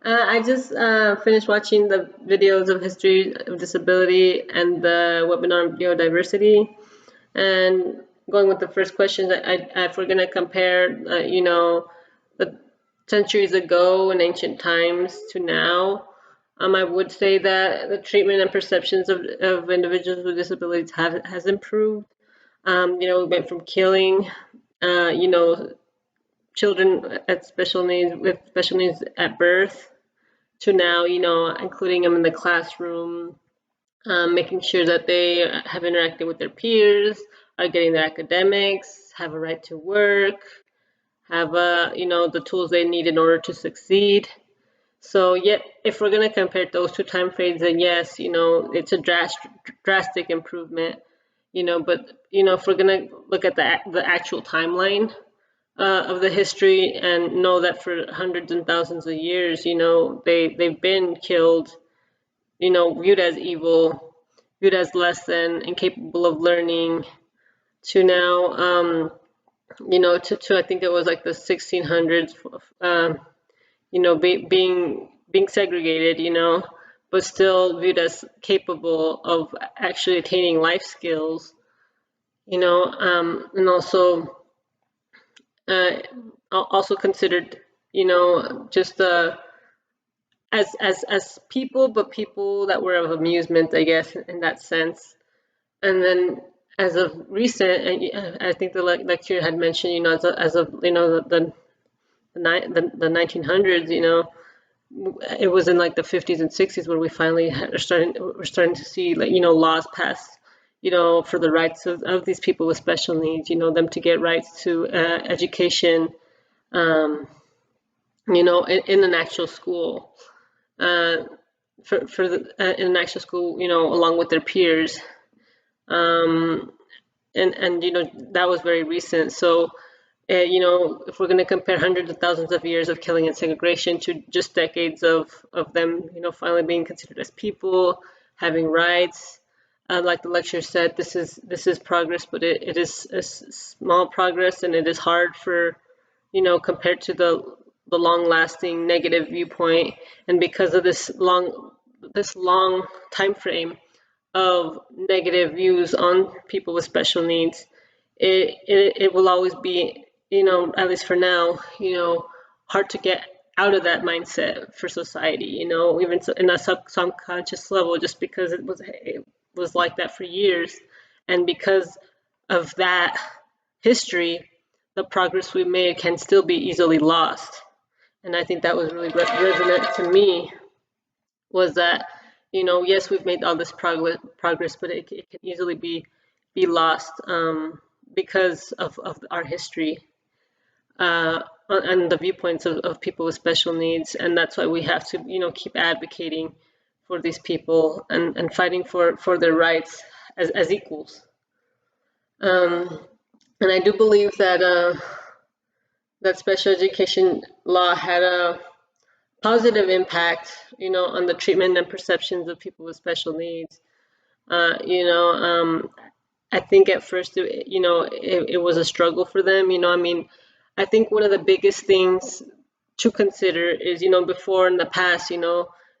I just finished watching the videos of history of disability and the webinar on neodiversity. And going with the first question, if we're going to compare, the centuries ago in ancient times to now, I would say that the treatment and perceptions of individuals with disabilities has improved. We went from killing, uh, you know, children at special needs with special needs at birth to now, including them in the classroom, making sure that they have interacted with their peers, are getting their academics, have a right to work, have the tools they need in order to succeed. So, yet, if we're going to compare those two time frames, then yes, it's a drastic improvement. But if we're going to look at the actual timeline of the history and know that for hundreds and thousands of years, they've been killed, viewed as evil, viewed as less than, incapable of learning, to now, to I think it was like the 1600s, being segregated, but still viewed as capable of actually attaining life skills, and uh, also considered, just as people, but people that were of amusement, I guess, in that sense. And then as of recent, and I think the lecturer had mentioned, as of the 1900s, it was in like the 50s and 60s where we finally we're starting to see, like, laws passed, for the rights of these people with special needs, them to get rights to education, um, in an actual school, uh, in an actual school, along with their peers. Um, and that was very recent. So, if we're going to compare hundreds of thousands of years of killing and segregation to just decades of them, finally being considered as people, having rights, like the lecturer said, this is progress, but it is a small progress, and it is hard for, compared to the long-lasting negative viewpoint, and because of this long time frame of negative views on people with special needs, it will always be, at least for now, hard to get out of that mindset for society, even in a subconscious level, just because it was like that for years. And because of that history, the progress we made can still be easily lost. And I think that was really resonant to me, was that, yes, we've made all this progress, but it can easily be lost, because of our history, and the viewpoints of people with special needs. And that's why we have to, keep advocating for these people, and fighting for their rights as equals. Um, and I do believe that special education law had a positive impact, on the treatment and perceptions of people with special needs. Uh, you know, um, I think at first, it was a struggle for them. I mean, I think one of the biggest things to consider is, before, in the past,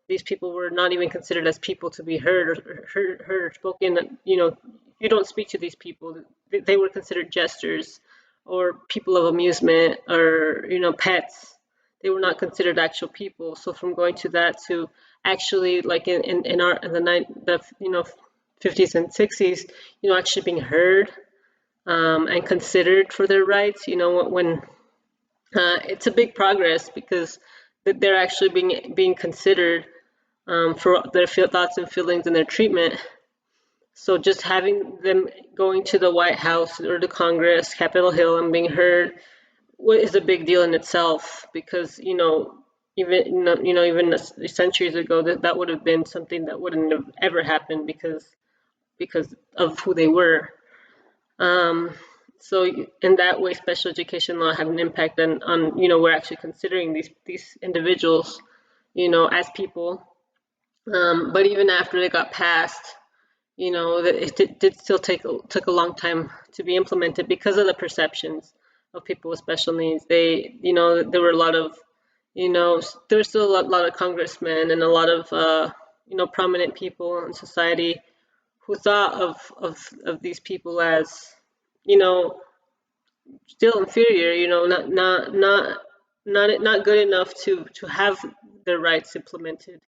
these people were not even considered as people to be heard or spoken. You don't speak to these people. They were considered jesters, or people of amusement, or, pets. They were not considered actual people. So from going to that to actually, like, in the 50s and 60s, actually being heard, and considered for their rights, when it's a big progress, because they're actually being considered, for their thoughts and feelings and their treatment. So just having them going to the White House or the Congress, Capitol Hill, and being heard, is a big deal in itself, because, even centuries ago, that would have been something that wouldn't have ever happened, because of who they were. Um, so in that way, special education law had an impact on, we're actually considering these individuals, as people. But even after they got passed, it did still took a long time to be implemented, because of the perceptions of people with special needs. There were a lot of, There's still a lot of congressmen and a lot of prominent people in society who thought of these people as you know still inferior, not good enough to have their rights implemented.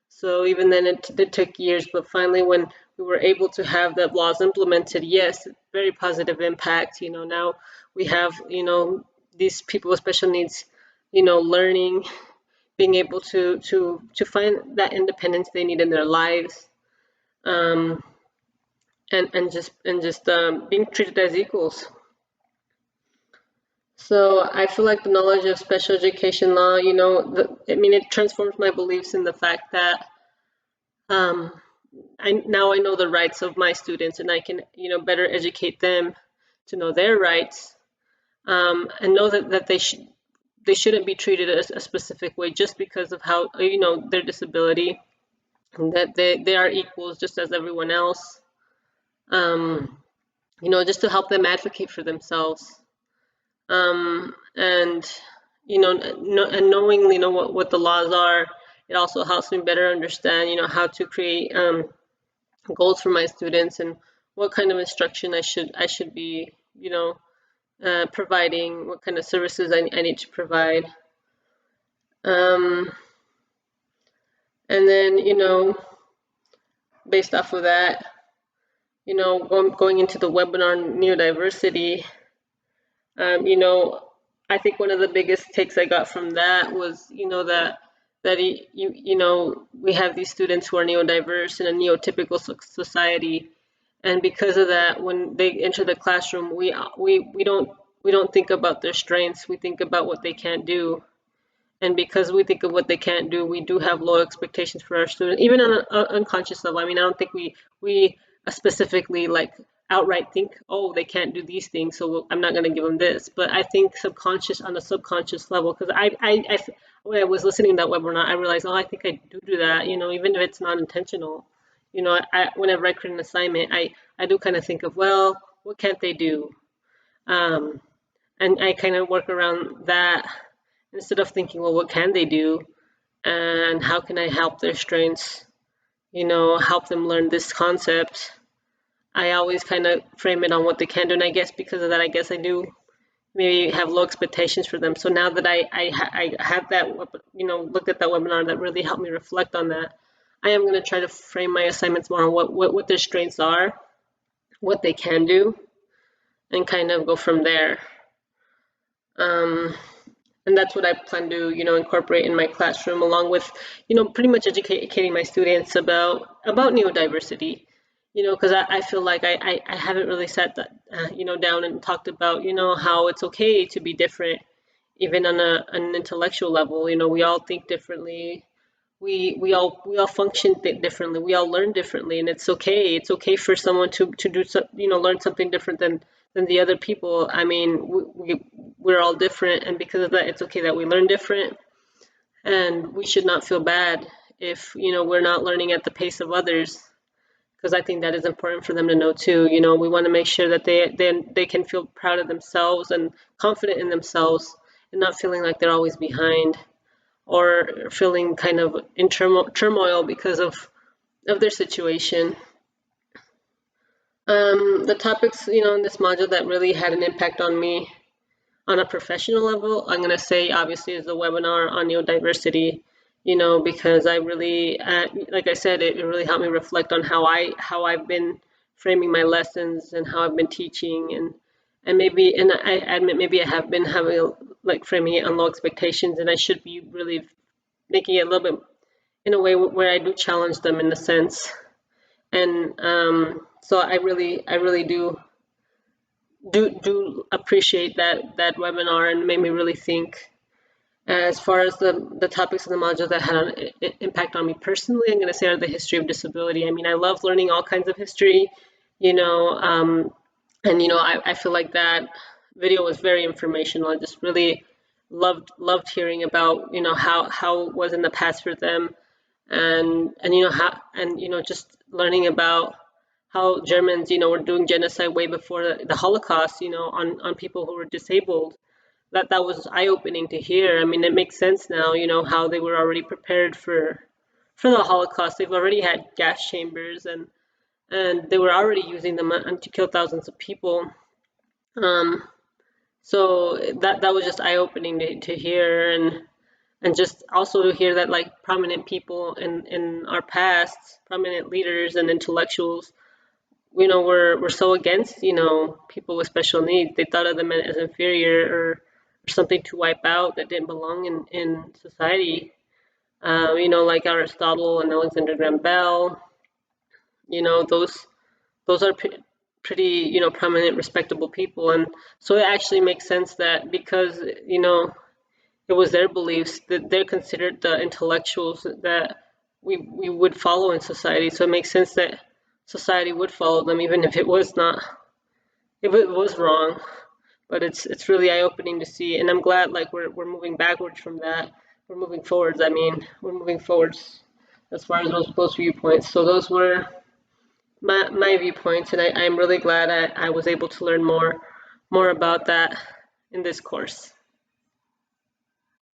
So even then, it took years, but finally, when we were able to have the laws implemented, yes, very positive impact. Now we have these people with special needs, learning, being able to find that independence they need in their lives, um, and just being treated as equals. So I feel like the knowledge of special education law, it transforms my beliefs in the fact that um, now I know the rights of my students, and I can, better educate them to know their rights, and know that they shouldn't be treated a specific way just because of how, their disability, and that they are equals just as everyone else. Um, just to help them advocate for themselves. And and knowing what the laws are, it also helps me better understand how to create goals for my students and what kind of instruction I should be providing, what kind of services I need to provide. um, and then based off of that, going into the webinar on neodiversity. I think one of the biggest takes I got from that was, we have these students who are neurodiverse in a neotypical society, and because of that, when they enter the classroom, we don't think about their strengths. We think about what they can't do, and because we think of what they can't do, we do have low expectations for our students, even on an unconscious level. I mean, I don't think we specifically like outright think, oh, they can't do these things, so I'm not going to give them this. But I think on a subconscious level, because when I was listening to that webinar, I realized, oh, I think I do that. Even if it's not intentional. Whenever I create an assignment, I do kind of think of, well, what can't they do? Um, and I kind of work around that instead of thinking, well, what can they do and how can I help their strengths, help them learn this concept. I always kind of frame it on what they can do, and I guess because of that, I guess I do maybe have low expectations for them. So now that I have that, looked at that webinar, that really helped me reflect on that. I am going to try to frame my assignments more on what their strengths are, what they can do, and kind of go from there. Um, and that's what I plan to, incorporate in my classroom, along with, pretty much educating my students about neurodiversity, because I feel like I haven't really sat that, down and talked about, how it's okay to be different, even on an intellectual level. We all think differently. We all function differently. We all learn differently, and it's okay. It's okay for someone to do learn something different than the other people. I mean, we're all different, and because of that, it's okay that we learn different, and we should not feel bad if we're not learning at the pace of others, because I think that is important for them to know too. We want to make sure that they can feel proud of themselves and confident in themselves, and not feeling like they're always behind or feeling kind of in turmoil because of their situation. The topics, in this module that really had an impact on me on a professional level, I'm going to say obviously is the webinar on neodiversity, because I really, like I said, it really helped me reflect on how I've been framing my lessons and how I've been teaching, and I admit maybe I have been having like framing it on low expectations, and I should be really making it a little bit in a way where I do challenge them in a sense. And so I really do appreciate that webinar, and made me really think. As far as the topics of the module that had an impact on me personally, I'm going to say are the history of disability. I mean, I love learning all kinds of history, and I feel like that video was very informational. I just really loved hearing about how it was in the past for them, and how, and just learning about how Germans were doing genocide way before the Holocaust, on people who were disabled, that was eye-opening to hear. I mean, it makes sense now, how they were already prepared for the Holocaust. They've already had gas chambers, and they were already using them to kill thousands of people. Um, so that was just eye-opening to hear, and just also to hear that like prominent people in our past, prominent leaders and intellectuals, were so against, people with special needs. They thought of them as inferior, or something to wipe out that didn't belong in society. Like Aristotle and Alexander Graham Bell. Those are pretty, prominent, respectable people, and so it actually makes sense that because it was their beliefs that they're considered the intellectuals that we would follow in society. So it makes sense that society would follow them, even if it was not, if it was wrong. But it's really eye opening to see, and I'm glad like we're moving backwards from that. We're moving forwards. I mean, we're moving forwards as far as those viewpoints. So those were my viewpoints, and I'm really glad I was able to learn more about that in this course.